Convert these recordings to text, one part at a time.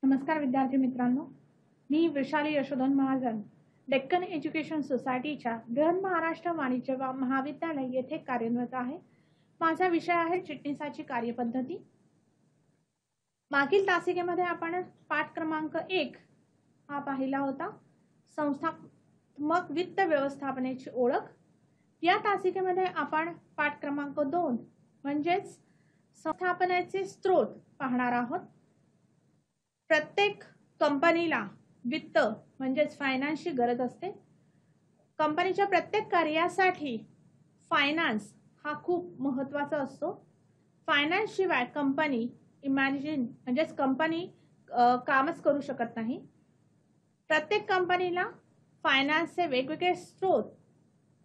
नमस्कार विद्यार्थी मित्रांनो, मी वृषाली यशोधन महाजन डेक्कन एज्युकेशन सोसायटीच्या बृहन महाराष्ट्र वाणिज्य महाविद्यालय येथे कार्यरत आहे। माझा विषय आहे चिटणीसाची कार्यपद्धती। मागील तासिकेमध्ये आपण पाठ क्रमांक 1 हा पाहिला होता, संस्थात्मक वित्त व्यवस्थापनाची ओळख। या तासिकेमध्ये आपण पाठ क्रमांक 2 म्हणजेच संस्थापनाचे स्रोत पाहणार आहोत। प्रत्येक कंपनीला वित्त म्हणजेच फायनान्सची गरज असते। कंपनीच्या प्रत्येक कार्यासाठी फायनान्स हा खूप महत्त्वाचा असतो। फायनान्स शिवाय कंपनी म्हणजेच कंपनी कामच करू शकत नाही। प्रत्येक कंपनीला फायनान्सचे वेगवेगळे स्रोत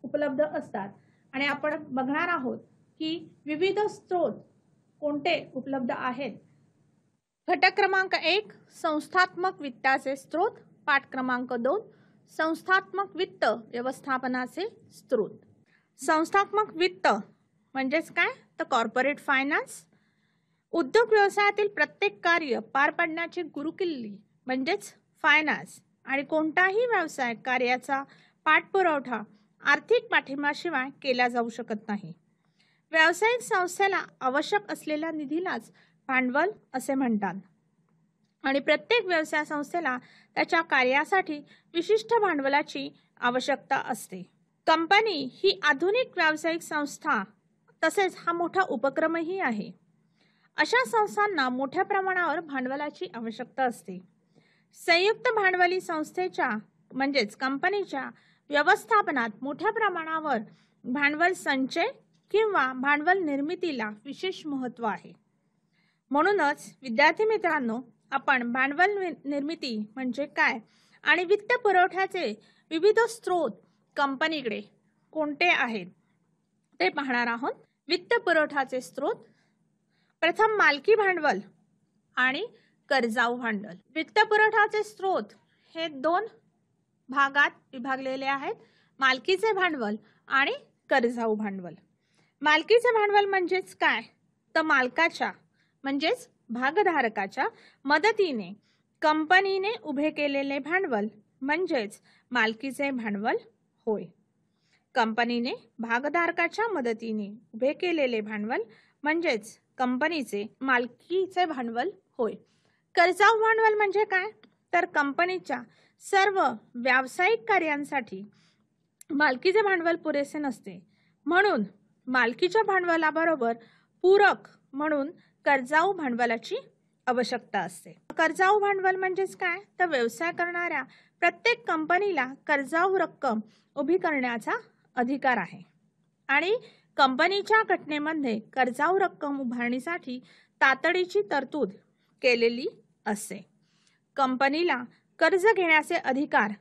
उपलब्ध असतात आणि आपण बघणार आहोत की विविध स्रोत कोणते उपलब्ध आहेत। घटक क्रमांक 1 संस्थात्मक वित्ताचे स्रोत, पाठ क्रमांक 2 संस्थात्मक वित्त व्यवस्थापनाचे स्रोत। संस्थात्मक वित्त म्हणजेच काय तर कॉर्पोरेट फायनान्स। उद्योग व्यवसायातील प्रत्येक कार्य पार पाडण्याची गुरुकिल्ली म्हणजेच फायनान्स आणि कोणताही व्यवसाय कार्याचा पाठपुरावा आर्थिक पाठिंब्याशिवाय केला जाऊ शकत नाही। व्यावसायिक संस्थेला आवश्यक असलेल्या निधीलाच भांडवल असे म्हणतात आणि प्रत्येक व्यवसाय संस्थेला त्याच्या कार्यासाठी विशिष्ट भांडवलाची आवश्यकता असते। कंपनी ही आधुनिक व्यावसायिक संस्था तसेच हा मोठा उपक्रमही आहे। अशा संस्थांना मोठ्या प्रमाणावर भांडवलाची आवश्यकता असते। संयुक्त भांडवली संस्थेच्या म्हणजेच कंपनीच्या व्यवस्थापनात मोठ्या प्रमाणावर भांडवल संचय किंवा भांडवल निर्मितीला विशेष महत्त्व आहे। म्हणूनच विद्यार्थी मित्रांनो, आपण भांडवल निर्मिती म्हणजे काय आणि वित्त पुरवठ्याचे विविध स्रोत कंपनीकडे कोणते आहेत ते पाहणार आहोत। वित्त पुरवठ्याचे स्रोत, प्रथम मालकी भांडवल आणि कर्जाऊ भांडवल। वित्त पुरवठ्याचे स्रोत हे 2 भागात विभागलेले आहेत, मालकीचे भांडवल आणि कर्जाऊ भांडवल। मालकीचे भांडवल म्हणजेच काय तर मालकाच्या म्हणजेच भागधारकाच्या मदतीने कंपनीने उभे केलेले भांडवल म्हणजेच मालकीचे भांडवल होय। कंपनीने भागधारकाच्या मदतीने उभे केलेले भांडवल म्हणजेच कंपनीचे मालकीचे भांडवल होय। कर्जाऊ भांडवल म्हणजे काय तर कंपनीच्या सर्व व्यावसायिक कार्यांसाठी मालकीचे भांडवल पुरेसे नसते, म्हणून मालकीच्या भांडवलाबरोबर पूरक म्हणून कर्जाऊ भांडवलाची आवश्यकता असते। कर्जाऊ भांडवल म्हणजेच काय तर व्यवसाय करणाऱ्या प्रत्येक कंपनीला कर्जाऊ रक्कम उभी करण्याचा अधिकार आहे आणि कंपनीच्या घटनेमध्ये कर्जाऊ रक्कम उभारणीसाठी तातडीची तरतूद केलेली असते। कंपनीला कर्ज घेण्याचे अधिकार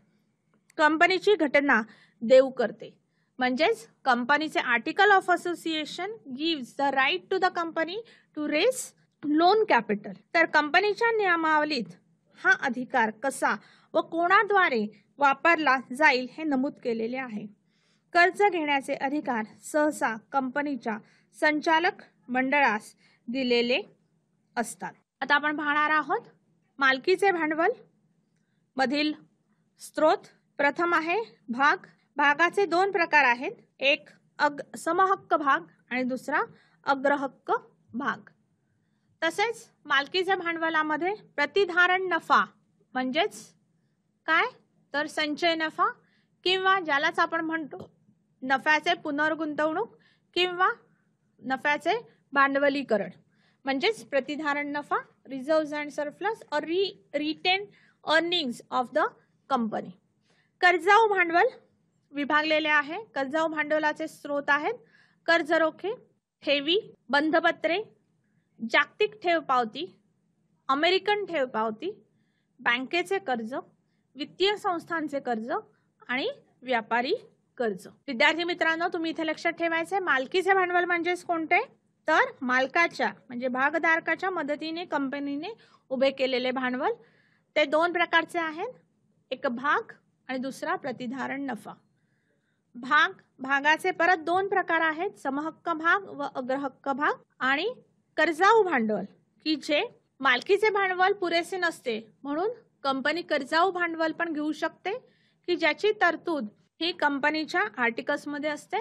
कंपनीची घटना देऊ करते, म्हणजेच कंपनीचे article of association gives the right to the company to raise loan capital. तर कंपनीच्या नियमावलीत हा अधिकार कसा व कोणाद्वारे वापरला जाईल हे नमूद केलेले आहे। कर्ज घेण्याचे अधिकार सहसा कंपनीच्या संचालक मंडळास दिलेले असतात। आता आपण पाहणार आहोत मालकीचे भांडवल मधील स्रोत। प्रथम आहे भाग। भागाचे 2 प्रकार आहेत, एक समहक्क भाग आणि दुसरा अग्रहक्क भाग। तसेच मालकीच्या भांडवलामध्ये प्रतिधारण नफा म्हणजेच काय तर संचय नफा किंवा ज्यालाच आपण म्हणतो नफ्याचे पुनर्गुंतवणूक किंवा नफ्याचे भांडवलीकरण म्हणजेच प्रतिधारण नफा, reserves and surplus or retain earnings of the company. कर्जाऊ भांडवल विभागलेले आहे। कर्जाऊ भांडवलाचे स्रोत आहेत कर्ज रोखे, ठेवी, बंधपत्रे, जागतिक ठेव पावती, अमेरिकन ठेव पावती, बँकेचे कर्ज, वित्तीय संस्थांचे कर्ज आणि व्यापारी कर्ज। विद्यार्थी मित्रांनो, तुम्ही इथे लक्षात ठेवायचे मालकीचे भांडवल म्हणजेच कोणते तर मालकाच्या म्हणजे भागधारकाच्या मदतीने कंपनीने उभे केलेले भांडवल। ते 2 प्रकारचे आहेत, एक भाग आणि दुसरा प्रतिधारण नफा। भागाचे परत 2 प्रकार आहेत, समहक्क भाग व अग्रहक्क भाग। आणि कर्जाऊ भांडवल की जे मालकीचे भांडवल पुरेसे नसते म्हणून कंपनी कर्जाऊ भांडवल पण घेऊ शकते की ज्याची तरतूद ही कंपनीच्या आर्टिकल्समध्ये असते.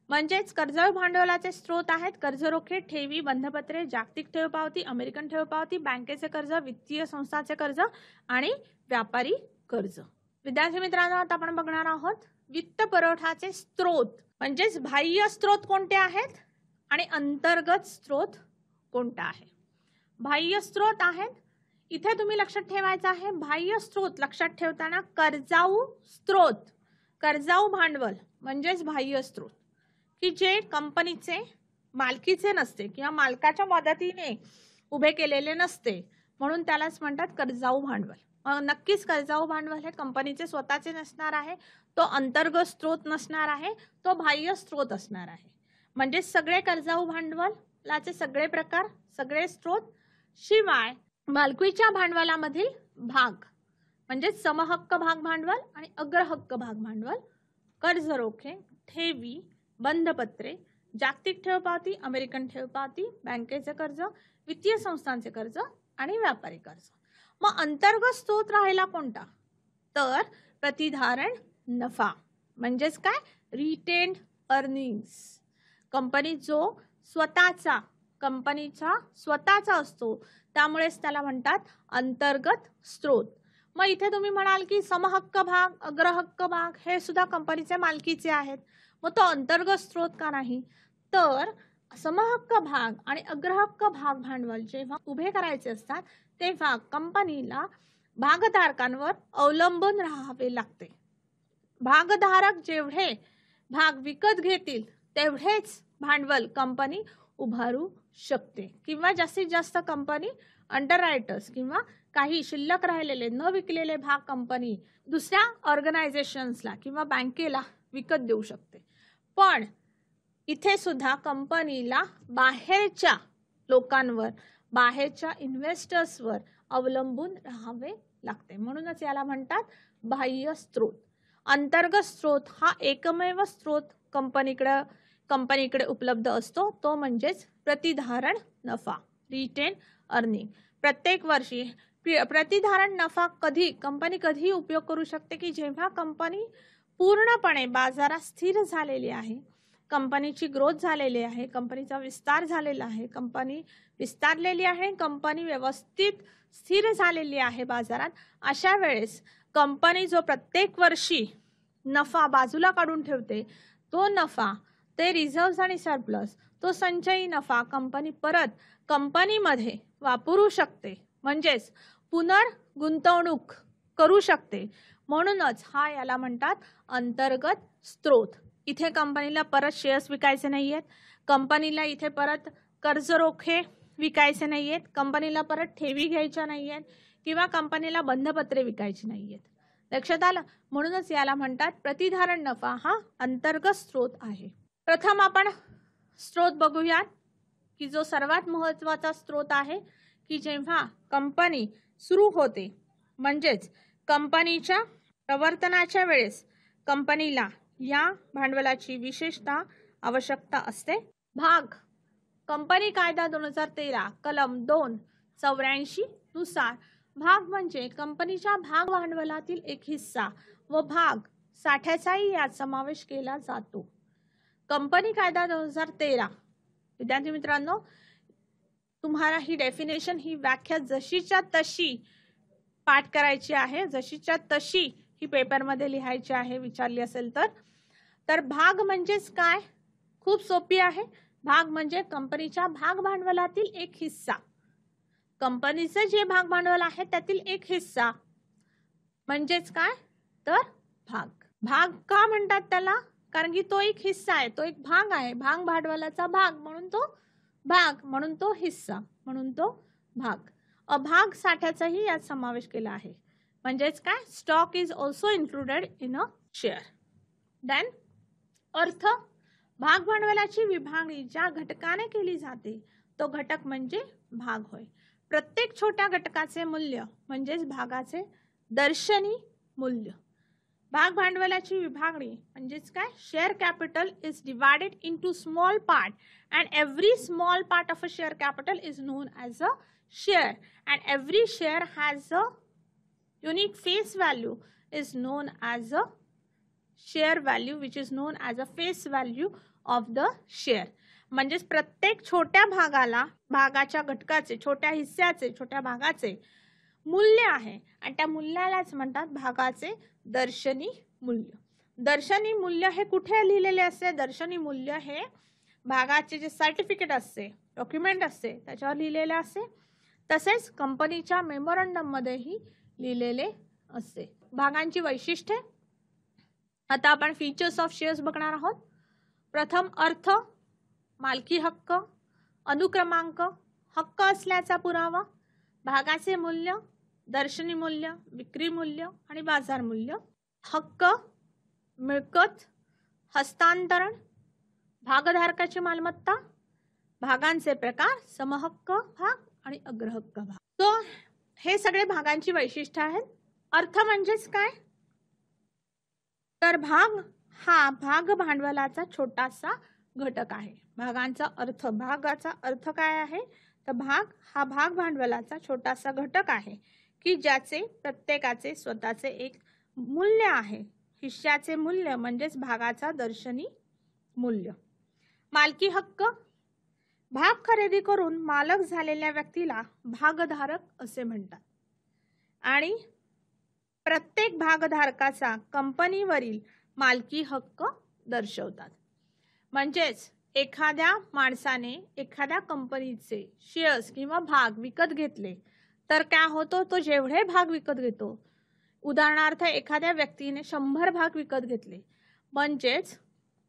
म्हणजेच कर्जाऊ भांडवलाचे स्रोत आहेत कर्जरोखे, ठेवी, बंधपत्रे, जागतिक ठेव पावती, अमेरिकन ठेव पावती, बँकेचे कर्ज, वित्तीय संस्थाचे कर्ज आणि व्यापारी कर्ज. विद्यार्थी मित्रांनो, आता आपण बघणार आहोत वित्त पुरवठाचे स्रोत. म्हणजेच बाह्य स्रोत कोणते आहेत आणि अंतर्गत स्रोत कोणता आहे. बाह्य स्रोत आहेत, इथे तुम्ही लक्षात ठेवायचं आहे बाह्य स्रोत लक्षात ठेवताना कर्जाऊ स्रोत, कर्जाऊ भांडवल म्हणजेच बाह्य स्रोत की जे कंपनीचे मालकीचे नसते किंवा मालकाच्या मदतीने उभे केलेले नसते म्हणून त्यालाच म्हणतात कर्जाऊ भांडवल. नक्कीच कर्जाऊ भांडवल हे कंपनीचे स्वतःचे नसणार आहे, तो अंतर्गत स्रोत नसणार आहे, तो बाह्य स्रोत असणार आहे. म्हणजे सगळे कर्जाऊ भांडवलाचे सगळे प्रकार, सगळे स्रोत, शिवाय मालकीच्या भांडवलामधील भाग म्हणजे समहक्क भाग भांडवल आणि अग्रहक्क भाग भांडवल, कर्जरोखे, ठेवी, बंधपत्रे, जागतिक ठेव पावती, अमेरिकन ठेव पावती, बँकेचे कर्ज, वित्तीय संस्थांचे कर्ज आणि व्यापारी कर्ज. मग अंतर्गत स्रोत राहिला कोणता तर प्रतिधारण नफा म्हणजेच काय रिटेन्ड अर्निंग्स. कंपनी जो कंपनीचा स्वतःचा असतो त्यामुळेच त्याला म्हणतात अंतर्गत स्रोत. मग इथे तुम्ही म्हणाल की समहक्क भाग, अग्रहक्क भाग हे सुद्धा कंपनीचे मालकीचे आहेत, मग तो अंतर्गत स्रोत का नाही. तर समहक्क भाग आणि अग्रहक्क भाग भांडवल जेव्हा उभे करायचे असतात तेव्हा कंपनीला भागधारकांवर अवलंबून राहावे लागते. भागधारक जेवढे भाग विकत घेतील तेवढेच भांडवल कंपनी उभारू शकते किंवा जास्तीत जास्त कंपनी अंडररायटर्स किंवा काही शिल्लक राहिलेले न विकलेले भाग कंपनी दुसऱ्या ऑर्गनायझेशन्सला किंवा बँकेला विकत देऊ शकते. पण इथे सुद्धा कंपनीला बाहेरच्या लोकांवर, बाहेरच्या इन्व्हेस्टर्सवर अवलंबून राहावे लागते. म्हणूनच याला म्हणतात बाह्य स्रोत. अंतर्गत स्रोत हा एकमेव स्रोत कंपनीकडे उपलब्ध असतो, तो म्हणजेच प्रतिधारण नफा, रिटेन अर्निंग. प्रत्येक वर्षी प्रतिधारण नफा कंपनी कधी उपयोग करू शकते की जेव्हा कंपनी पूर्णपणे बाजारात स्थिर झालेली आहे, कंपनीची ग्रोथ झालेली आहे, कंपनीचा विस्तार झालेला आहे, कंपनी विस्तारलेली आहे, कंपनी व्यवस्थित स्थिर झालेली आहे बाजारात. अशा वेळेस कंपनी जो प्रत्येक वर्षी नफा बाजूला काढून ठेवते तो नफा, ते रिझर्व्ह आणि सरप्लस, तो संचयी नफा कंपनी परत कंपनीमध्ये वापरू शकते, म्हणजेच पुनर्गुंतवणूक करू शकते. म्हणूनच याला म्हणतात अंतर्गत स्रोत. इथे कंपनीला परत शेअर्स विकायचे नाहीयेत, कंपनीला इथे परत कर्जरोखे विकायचे नाहीयेत, कंपनीला परत ठेवी घ्यायच्या नाहीयेत किंवा कंपनीला बंधपत्रे विकायची नाहीयेत. लक्षात आलं. म्हणूनच याला म्हणतात प्रतिधारण नफा हा अंतर्गत स्रोत आहे. प्रथम आपण स्रोत बघूयात की जो सर्वात महत्त्वाचा स्रोत आहे की जेव्हा कंपनी सुरू होते म्हणजेच कंपनीच्या प्रवर्तनाच्या वेळेस कंपनीला या भांडवलाची विशेषतः आवश्यकता असते. भाग कंपनी कायदा 2013 कलम 284 नुसार भाग म्हणजे कंपनीच्या भाग भांडवलातील एक हिस्सा व भाग साठ्याचाही यात समावेश केला जातो. कंपनी कायदा 2013. विद्यार्थी मित्रांनो, तुम्हाला ही डेफिनेशन, ही व्याख्या जशीच्या तशी पाठ करायची आहे, जशीच्या तशी ही पेपरमध्ये लिहायची आहे विचारली असेल तर भाग म्हणजेच काय, खूप सोपी आहे. भाग म्हणजे कंपनीच्या भाग भांडवलातील एक हिस्सा, कंपनीचे जे भाग भांडवल आहे त्यातील एक हिस्सा म्हणजेच काय तर भाग. भाग का म्हणतात त्याला, कारण की तो एक हिस्सा आहे, तो एक भाग आहे, भाग भांडवलाचा भाग म्हणून तो भाग, म्हणून तो हिस्सा, म्हणून तो भाग. अभाग साठ्याचाही यात समावेश केला आहे. म्हणजेच काय, stock is also included in a share. Then अर्थ, भाग भांडवलाची विभागणी ज्या घटकाने केली जाते तो घटक म्हणजे भाग होय. प्रत्येक छोट्या घटकाचे मूल्य म्हणजेच भागाचे दर्शनी मूल्य. भाग भांडवलाची विभागणी म्हणजेच काय, share capital is divided into small part and every small part of a share capital is non as a share, and every share has a unique face value is known as a share value, which is known as a face value of the share. म्हणजेच प्रत्येक छोट्या भागाला, भागाच्या घटकाचे, छोट्या हिस्स्याचे, छोट्या भागाचे मूल्य आहे आणि त्या मूल्यालाच म्हणतात भागाचे दर्शनी मूल्य. दर्शनी मूल्य हे कुठे लिहिलेले असते? दर्शनी मूल्य हे भागाचे जे सर्टिफिकेट असते, डॉक्युमेंट असते त्याच्यावर लिहिलेले असते. तसेच कंपनीच्या मेमोरंडम मध्येही लिहिलेले असते. भागांची वैशिष्ट्ये. आता आपण फीचर्स ऑफ शेअर्स बघणार आहोत. प्रथम अर्थ, मालकी हक्क, अनुक्रमांक, हक्क असल्याचा पुरावा, भागाचे मूल्य, दर्शनी मूल्य, विक्री मूल्य आणि बाजार मूल्य. हक्क, मिळकत, हस्तांतरण, भागधारकाची मालमत्ता, भागांचे प्रकार, समहक्क भाग आणि अग्रहक्क भाग. तो हे सगळे भागांची वैशिष्ट्य आहेत. अर्थ म्हणजेच काय? तर भाग हा भाग भांडवलाचा छोटासा घटक आहे. भागांचा अर्थ, भागाचा अर्थ काय आहे? तर भाग हा भाग भांडवलाचा छोटासा घटक आहे की ज्याचे प्रत्येकाचे स्वतःचे एक मूल्य आहे. हिश्श्याचे मूल्य म्हणजेच भागाचा दर्शनी मूल्य. मालकी हक्क, भाग खरेदी करून मालक झालेल्या व्यक्तीला भागधारक असे म्हणतात आणि प्रत्येक भागधारकाचा कंपनीवरील मालकी हक्क दर्शवतात. म्हणजेच एखाद्या माणसाने एखाद्या कंपनीचे शेअर्स किंवा भाग विकत घेतले तर काय होतो? तो जेवढे भाग विकत घेतो, उदाहरणार्थ एखाद्या व्यक्तीने 100 भाग विकत घेतले म्हणजेच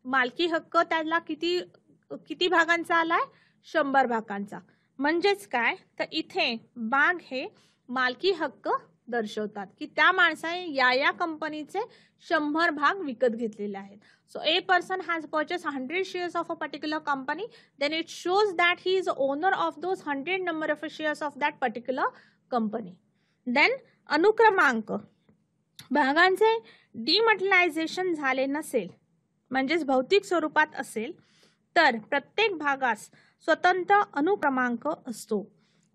मालकी हक्क त्याला किती भागांचा आलाय? 100 भागांचा. म्हणजेच काय? तर इथे भाग हे मालकी हक्क दर्शवतात की त्या माणसाने या कंपनीचे 100 भाग विकत घेतलेले आहेत. So a person has purchased 100 shares of a particular company, then it shows that he is the owner of those 100 number of shares of that particular company. Then अनुक्रमांक, भागांचे डिमॅटेरियलायझेशन झाले नसेल म्हणजेच भौतिक स्वरूपात असेल तर प्रत्येक भागास स्वतंत्र अनुक्रमांक असतो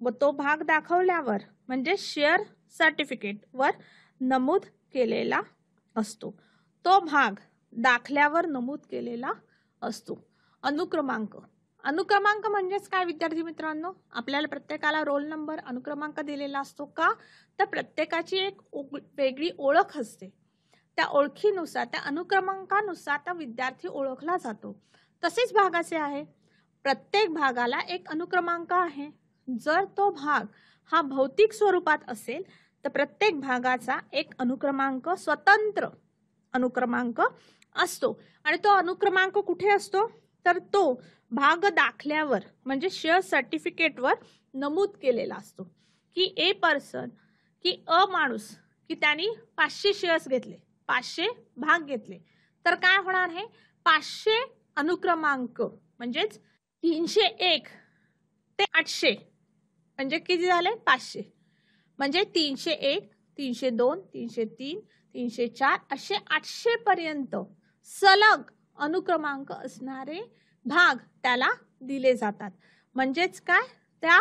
व तो भाग दाखवल्यावर म्हणजे शेअर सर्टिफिकेट वर नमूद केलेला असतो. तो भाग दाखल्यावर नमूद केलेला असतो. अनुक्रमांक, अनुक्रमांक म्हणजेच काय विद्यार्थी मित्रांनो? आपल्याला प्रत्येकाला रोल नंबर, अनुक्रमांक दिलेला असतो. का? तर प्रत्येकाची एक वेगळी ओळख असते. त्या ओळखीनुसार, त्या अनुक्रमांकानुसार त्या विद्यार्थी ओळखला जातो. तसेच भागाचे आहे. प्रत्येक भागाला एक अनुक्रमांक आहे. जर तो भाग हा भौतिक स्वरूपात असेल तर प्रत्येक भागाचा एक अनुक्रमांक, स्वतंत्र अनुक्रमांक असतो आणि तो अनुक्रमांक कुठे असतो? तर तो भाग दाखल्यावर म्हणजे शेअर सर्टिफिकेटवर नमूद केलेला असतो की ए पर्सन, की अ माणूस, की त्यांनी 500 शेअर्स घेतले, 500 भाग घेतले तर काय होणार आहे? 500 अनुक्रमांक म्हणजेच 301 ते 800 म्हणजे किती झाले? 500. म्हणजे 301, 302, 303, 304 असे 800 पर्यंत सलग अनुक्रमांक असणारे भाग त्याला दिले जातात. म्हणजेच काय? त्या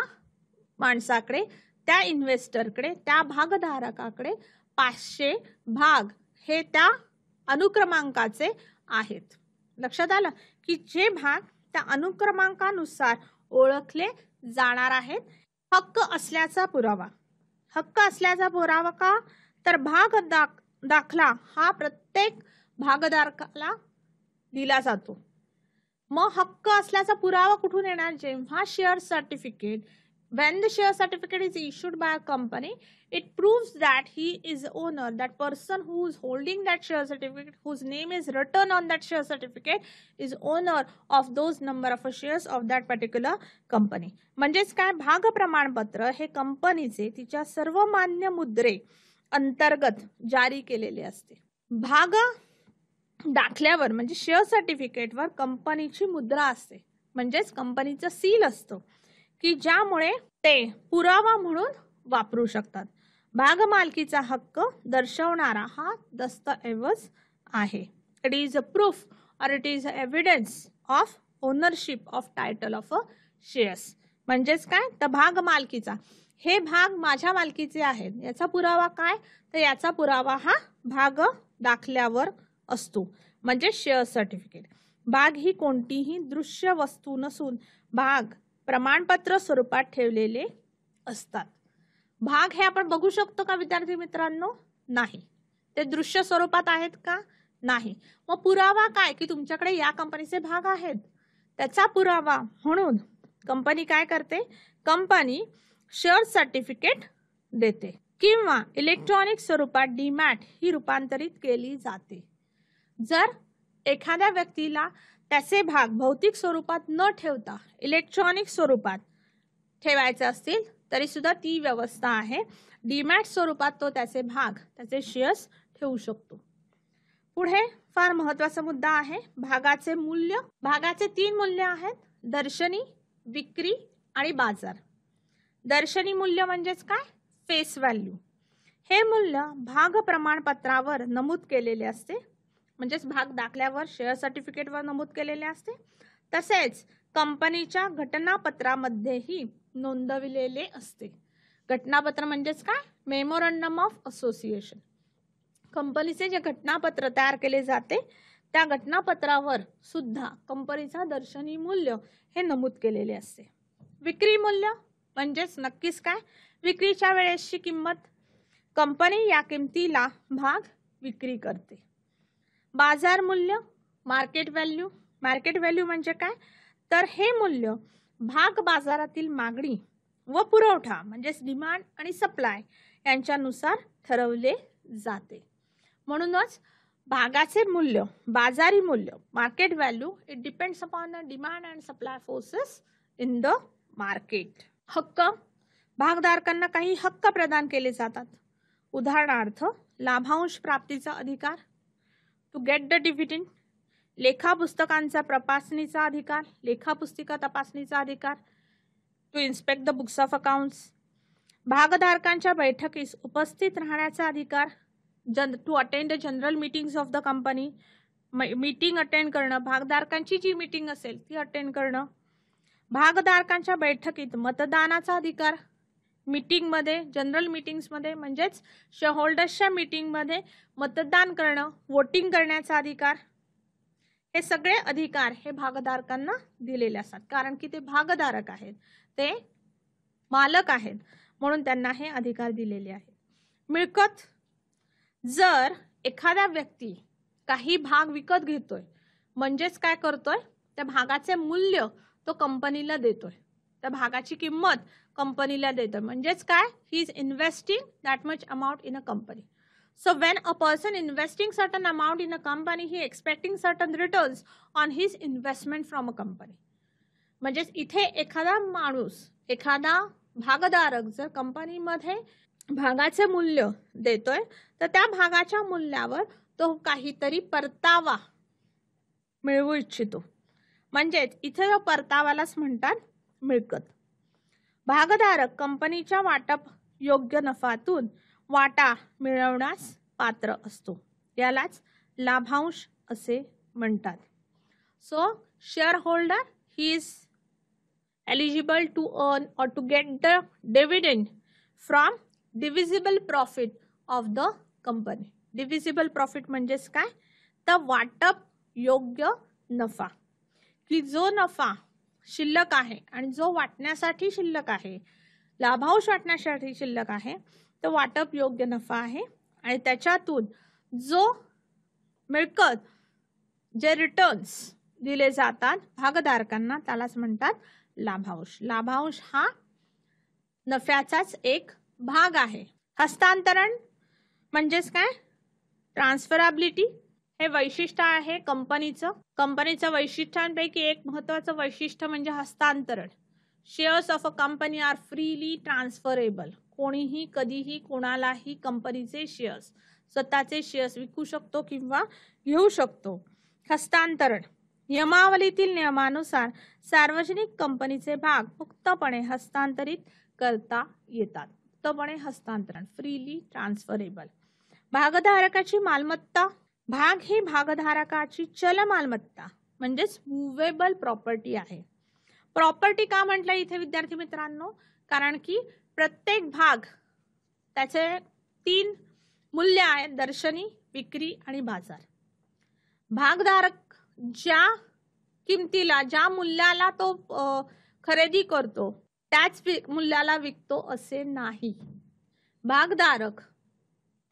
माणसाकडे, त्या इन्व्हेस्टरकडे, त्या भागधारकाकडे 500 भाग हे त्या अनुक्रमांकाचे आहेत. लक्षात आलं की जे भाग त्या अनुक्रमांकानुसार ओळखले जाणार आहेत. हक्क असल्याचा पुरावा. हक्क असल्याचा पुरावा का? तर भाग दाखला हा प्रत्येक भागधारकाला दिला जातो. मग हक्क असल्याचा पुरावा कुठून येणार? जेव्हा share certificate, when the share certificate is issued by a company, it proves that he is the owner, that person who is holding that share certificate, whose name is written on that share certificate, is owner of those number of shares of that particular company. म्हणजेच काय? भाग प्रमाणपत्र हे कंपनीचे तिच्या सर्व मान्य मुद्रे अंतर्गत जारी केलेले असते. भाग दाखल्यावर म्हणजे शेअर सर्टिफिकेटवर कंपनीची मुद्रा असते म्हणजेच कंपनीचं सील असतं की ज्यामुळे ते पुरावा म्हणून वापरू शकतात. भाग मालकीचा हक्क दर्शवणारा हा दस्तऐवज आहे. इट इज अ प्रूफ और it is evidence of ownership of title of a shares. म्हणजेच काय, तर भाग मालकीचा, हे भाग माझ्या मालकीचे आहेत, याचा पुरावा काय, तर याचा पुरावा हा भाग दाखल्यावर असतो, म्हणजे शेअर सर्टिफिकेट. भाग ही कोणतीही दृश्य वस्तू नसून भाग प्रमाणपत्र स्वरूपात ठेवलेले असतात. भाग हे आपण बघू शकतो का विद्यार्थी मित्रांनो? नाही. ते दृश्य स्वरूपात आहेत का? नाही. मग पुरावा काय, की तुमच्याकडे या कंपनीचे भाग आहेत, त्याचा पुरावा म्हणून कंपनी काय करते, कंपनी शेअर सर्टिफिकेट देते किंवा इलेक्ट्रॉनिक स्वरूपात डीमॅट ही रूपांतरित केली जाते. जर एखाद्या व्यक्तीला त्याचे भाग भौतिक स्वरूपात न ठेवता इलेक्ट्रॉनिक स्वरूपात ठेवायचे असतील तरी सुद्धा ती व्यवस्था आहे. डीमॅट स्वरूपात तो त्याचे भाग, त्याचे शेअर्स ठेवू शकतो. पुढे फार महत्त्वाचा मुद्दा आहे भागाचे मूल्य. भागाचे 3 मूल्य आहेत, दर्शनी, विक्री आणि बाजार. दर्शनी मूल्य म्हणजेच काय, फेस व्हॅल्यू. हे मूल्य भाग प्रमाणपत्रावर नमूद केलेले असते, म्हणजेच भाग दाखल्यावर शेअर सर्टिफिकेटवर नमूद केलेले असते. तसेच कंपनीच्या घटनापत्रामध्येही नोंदविलेले असते. घटनापत्र म्हणजेच काय, मेमोरंडम ऑफ असोसिएशन. कंपनीचे जे घटनापत्र तयार केले जाते त्या घटनापत्रावर सुद्धा कंपनीचा दर्शनी मूल्य हे नमूद केलेले असते. विक्री मूल्य म्हणजेच नक्कीच काय, विक्रीच्या वेळेसची किंमत. कंपनी या किमतीला भाग विक्री करते. बाजार मूल्य, मार्केट व्हॅल्यू. मार्केट व्हॅल्यू म्हणजे काय, तर हे मूल्य भाग बाजारातील मागणी व पुरवठा म्हणजेच डिमांड आणि सप्लाय यांच्यानुसार ठरवले जाते. म्हणूनच भागाचे मूल्य, बाजारी मूल्य, market value, it depends upon the demand and supply forces in the market. हक्क, भागधारकांना काही हक्क प्रदान केले जातात. उदाहरणार्थ लाभांश प्राप्तीचा अधिकार, टू गेट द डिव्हिडंड, लेखा पुस्तकांचा तपासणीचा अधिकार, लेखापुस्तिका तपासणीचा अधिकार, to inspect the books of accounts, भागधारकांच्या बैठकीस उपस्थित राहण्याचा अधिकार, to attend the general meetings of the company, meeting attend करणं, भागधारकांची जी मीटिंग असेल ती अटेंड करणं, भागधारकांच्या बैठकीत मतदानाचा अधिकार, मीटिंग मध्ये, जनरल मीटिंग्स मध्ये म्हणजेच शेअरहोल्डर्सच्या मीटिंग मध्ये मतदान करणं, वोटिंग करण्याचा अधिकार. हे सगळे अधिकार हे भागधारकांना दिलेले असतात, कारण की ते भागधारक आहेत, ते मालक आहेत, म्हणून त्यांना हे अधिकार दिलेले आहेत. मिळकत, जर एखादा व्यक्ती काही भाग विकत घेतोय म्हणजेच काय करतोय, त्या भागाचे मूल्य तो कंपनीला देतोय, त्या भागाची किंमत कंपनीला देतोय, म्हणजेच काय, he is investing that much amount in a company. So when a person investing certain amount in a company, he expecting certain returns on his investment from a company. म्हणजेच इथे एखादा माणूस, एखादा भागधारक जर कंपनीमध्ये भागाचे मूल्य देतोय तर त्या भागाच्या मूल्यावर तो काहीतरी परतावा मिळवू इच्छितो, म्हणजेच इथे परतावालाच म्हणतात मिळकत. भागधारक कंपनीच्या वाटप योग्य नफ्यातून वाटा मिळवण्यास पात्र असतो, यालाच लाभांश असे म्हणतात. So share holder he is eligible to earn or to get the dividend from divisible profit of the company. Divisible profit म्हणजेच काय, तर वाटप योग्य नफा, की जो नफा शिल्लक आहे आणि जो वाटण्यासाठी शिल्लक आहे, लाभांश वाटण्यासाठी शिल्लक आहे, तो वाटप योग्य नफा आहे आणि त्याच्यातून जो मिळकत, जे रिटर्न्स दिले जातात भागधारकांना त्यालाच म्हणतात लाभांश. लाभांश हा नफ्याचाच एक भाग आहे. हस्तांतरण म्हणजेच काय, ट्रान्सफरबिलिटी हे वैशिष्ट्य आहे कंपनीचं. कंपनीच्या वैशिष्ट्यांपैकी एक महत्त्वाचं वैशिष्ट्य म्हणजे हस्तांतरण. Shares of a company are freely transferable. कोणीही कधीही कोणालाही कंपनीचे शेअर्स, स्वतःचे शेअर्स विकू शकतो किंवा घेऊ शकतो. हस्तांतरण नियमावलीतील नियमानुसार सार्वजनिक कंपनीचे भाग मुक्तपणे हस्तांतरित करता येतात. मुक्तपणे हस्तांतरण, फ्रीली ट्रान्सफरेबल. भागधारकाची मालमत्ता, भाग ही भागधारकाची चल मालमत्ता म्हणजेच मुव्हेबल प्रॉपर्टी आहे. प्रॉपर्टी का म्हटलं इथे विद्यार्थी मित्रांनो, कारण की प्रत्येक भाग त्याचे 3 मूल्य आहेत, दर्शनी, विक्री आणि बाजार. भागधारक ज्या किमतीला, ज्या मूल्याला तो खरेदी करतो त्याच मूल्याला विकतो असे नाही. भागधारक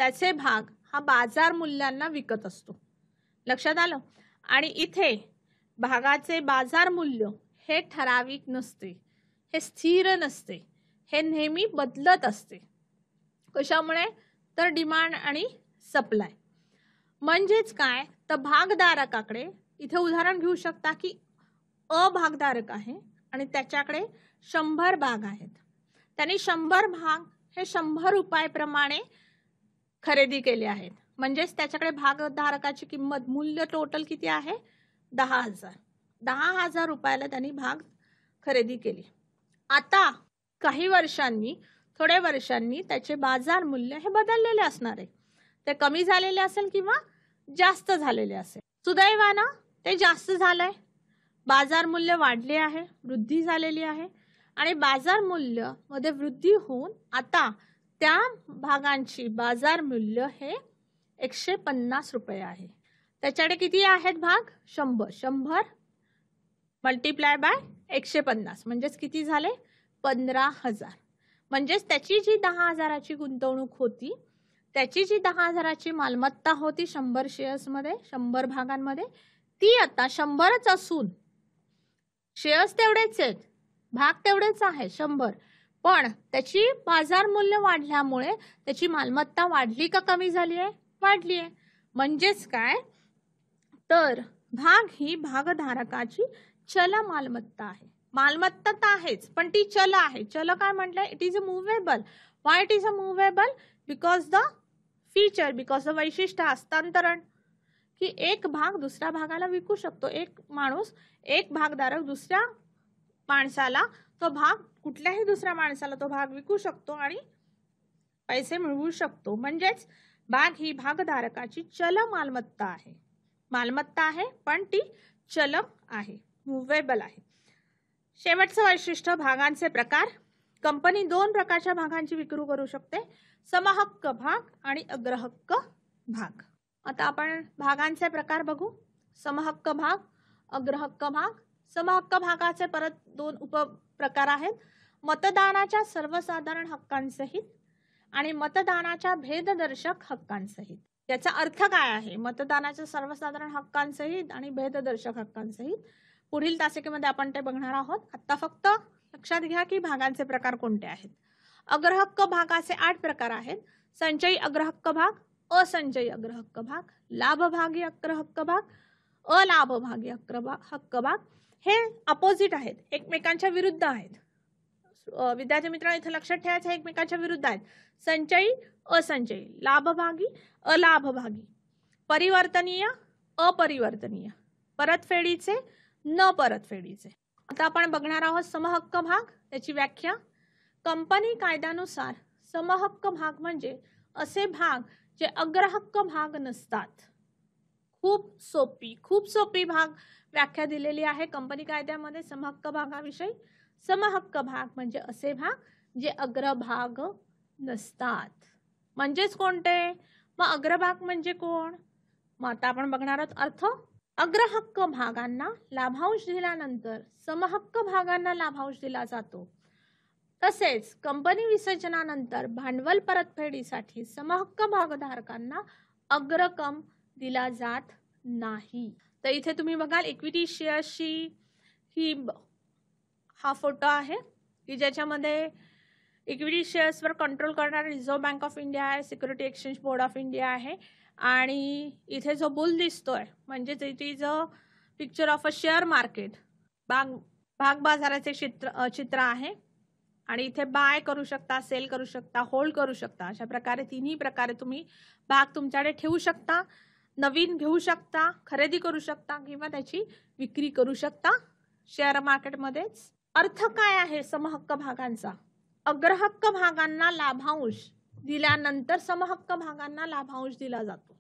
त्याचे भाग हा बाजार मूल्यांना विकत असतो. लक्षात आलं? आणि इथे भागाचे बाजार मूल्य हे ठराविक नसते, हे स्थिर नसते, हे नेहमी बदलत असते. कशामुळे? तर डिमांड आणि सप्लाय. म्हणजेच काय, तर भागधारकाकडे इथे उदाहरण घेऊ शकता की अभागधारक आहे आणि त्याच्याकडे 100 भाग आहेत. त्यांनी 100 भाग हे 100 रुपयाप्रमाणे खरेदी केले आहेत. म्हणजेच त्याच्याकडे भागधारकाची किंमत, मूल्य टोटल किती आहे? 10,000. 10,000 रुपयाला त्यांनी भाग खरेदी केली. आता काही वर्षांनी, थोड्या वर्षांनी त्याचे बाजार मूल्य हे बदललेले असणार आहे. ते कमी झालेले असेल किंवा जास्त झालेले असेल. सुदैवानं ते जास्त झालंय, बाजार मूल्य वाढले आहे, वृद्धी झालेली आहे आणि बाजार मूल्य मध्ये वृद्धी होऊन आता त्या भागांची बाजार मूल्य हे 150 रुपये आहे. त्याच्याकडे किती आहेत भाग? 100. 100 मल्टिप्लाय बाय 150 म्हणजेच किती झाले? 15,000. म्हणजेच त्याची जी 10,000ची गुंतवणूक होती, त्याची जी 10,000ची मालमत्ता होती 100 शेअर्स मध्ये, 100 भागांमध्ये, ती आता 100च असून शेअर्स तेवढेच आहेत, भाग तेवढेच आहे 100, पण त्याची बाजार मूल्य वाढल्यामुळे त्याची मालमत्ता वाढली का कमी झाली आहे? वाढली आहे. म्हणजेच काय, तर भाग ही भागधारकाची चल मालमत्ता आहे. मालमत्ता तर आहेच, पण ती चल आहे. चल काय म्हटलं? It is a movable. Why it is a movable? Because the feature, because the वैशिष्ट्य हस्तांतरण, की एक भाग दुसऱ्या भागाला विकू शकतो. एक माणूस, एक भागधारक दुसऱ्या माणसाला तो भाग, कुठल्याही दुसऱ्या माणसाला तो भाग विकू शकतो आणि पैसे मिळवू शकतो. म्हणजेच भाग ही भागधारकाची चल मालमत्ता आहे. मालमत्ता आहे पण ती चल आहे, मूवेबल आहे. शेवटचं वैशिष्ट्य, भागांचे प्रकार. कंपनी 2 प्रकारच्या भागांची विक्री करू शकते, समहक्क भाग आणि अग्रहक्क भाग. आता आपण भागांचे प्रकार बघू. समहक्क भाग, अग्रहक्क भाग. समहक्क भागाचे परत 2 उपप्रकार आहेत, मतदानाच्या सर्वसाधारण हक्कांसहित आणि मतदानाच्या भेददर्शक हक्कांसहित. याचा अर्थ काय आहे? मतदानाच्या सर्वसाधारण हक्कांसहित आणि भेददर्शक हक्कांसहित पुढील तासिकेमध्ये आपण ते बघणार आहोत. आता फक्त लक्षात घ्या की भागांचे प्रकार कोणते आहेत. अग्रहक्क भागाचे 8 प्रकार आहेत. संचयी अग्रहक्क भाग, असंचयी अग्रहक्क भाग, लाभभागी अग्रहक्क भाग, अलाभभागी हक्क भाग. हे अपोजिट आहेत, एकमेकांच्या विरुद्ध आहेत. विद्यार्थी मित्रांनो, इथे लक्षात ठेवायचं, एकमेकांच्या विरुद्ध आहेत. संचयी, असंचयी, लाभभागी, अलाभभागी, परिवर्तनीय, अपरिवर्तनीय, परतफेडीचे, न परतफेडीचे. आता आपण बघणार आहोत समहक्क भाग. त्याची व्याख्या. कंपनी कायद्यानुसार समहक्क भाग म्हणजे असे भाग जे अग्रहक्क भाग नसतात. खूप सोपी भाग व्याख्या दिलेली आहे कंपनी कायद्यामध्ये समहक्क भागाविषयी. समहक्क भाग म्हणजे असे भाग जे अग्रभाग नसतात. म्हणजेच कोणते? मग अग्रभाग म्हणजे कोण? मग आता आपण बघणार आहोत अर्थ. अग्रहक्क भागांना लाभांश दिल्यानंतर समहक्क भागांना लाभांश दिला जातो. तसेच कंपनी विसर्जनानंतर भांडवल परतफेडीसाठी समहक्क भागधारकांना अग्रक्रम दिला जात नाही. तर इथे तुम्ही बघाल इक्विटी शेअर्सची हा फोटो आहे की ज्याच्यामध्ये इक्विटी शेअर्सवर कंट्रोल करणारा रिझर्व्ह बँक ऑफ इंडिया आहे, security exchange board of India आहे. आणि इथे जो बुल दिसतोय म्हणजेच it is a picture of a share market. भाग बाजाराचे चित्र आहे आणि इथे बाय करू शकता, सेल करू शकता, होल्ड करू शकता. अशा प्रकारे 3ही प्रकारे तुम्ही भाग तुमच्याकडे ठेवू शकता, नवीन घेऊ शकता, खरेदी करू शकता किंवा त्याची विक्री करू शकता शेअर मार्केटमध्येच. अर्थ काय आहे समहक्क भागांचा? अग्रहक्क भागांना लाभांश दिल्यानंतर समहक्क भागांना लाभांश दिला जातो.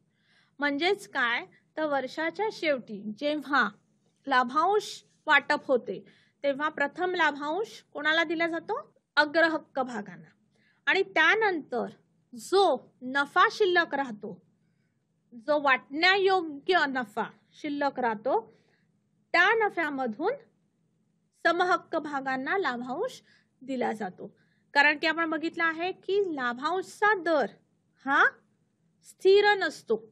म्हणजेच काय, तर वर्षाच्या शेवटी जेव्हा लाभांश वाटप होते तेव्हा प्रथम लाभांश कोणाला दिला जातो? अग्रहक्क भागांना. आणि त्यानंतर जो नफा शिल्लक राहतो, जो वाटण्यायोग्य नफा शिल्लक राहतो, त्या नफ्यामधून समहक्क भागांना लाभांश दिला जातो. कारण की आपण बघितलं आहे की लाभांशचा दर हा स्थिर नसतो.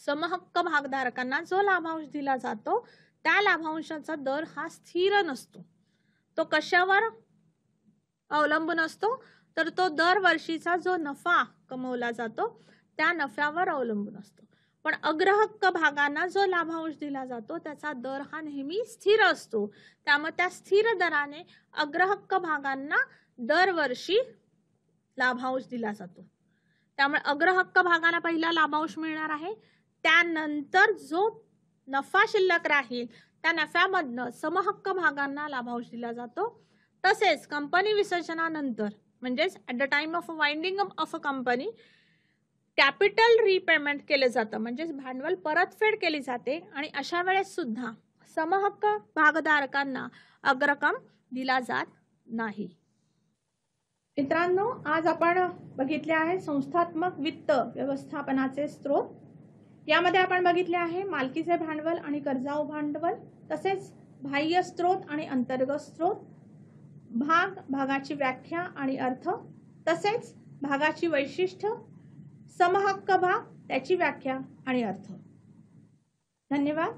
समहक्क भागधारकांना जो लाभांश दिला जातो त्या लाभांशाचा दर हा स्थिर नसतो. तो कशावर अवलंबून असतो? तर तो दरवर्षीचा जो नफा कमवला जातो त्या नफ्यावर अवलंबून असतो. पण अग्रहक्क भागांना जो लाभांश दिला जातो त्याचा दर हा नेहमी स्थिर असतो. त्यामुळे त्या स्थिर दराने अग्रहक्क भागांना दरवर्षी लाभांश दिला जातो. त्यामुळे अग्रहक्क भागाला पहिला लाभांश मिळणार आहे. त्यानंतर जो नफा शिल्लक राहील त्या नफ्यामधनं समहक्क भागांना लाभांश दिला जातो. तसेच कंपनी विसर्जनानंतर म्हणजेच at the time of winding of a company capital repayment केलं जातं, म्हणजेच भांडवल परतफेड केली जाते. आणि अशा वेळेस सुद्धा समहक्क भागधारकांना अग्रक्रम दिला जात नाही. मित्रांनो, आज आपण बघितले आहे संस्थात्मक वित्त व्यवस्थापनाचे स्रोत. यामध्ये आपण बघितले आहे मालकीचे भांडवल आणि कर्जाऊ भांडवल, तसेच बाह्य स्रोत आणि अंतर्गत स्रोत, भागाची व्याख्या आणि अर्थ, तसेच भागाची वैशिष्ट्य, समहक्क भाग, त्याची व्याख्या आणि अर्थ. धन्यवाद.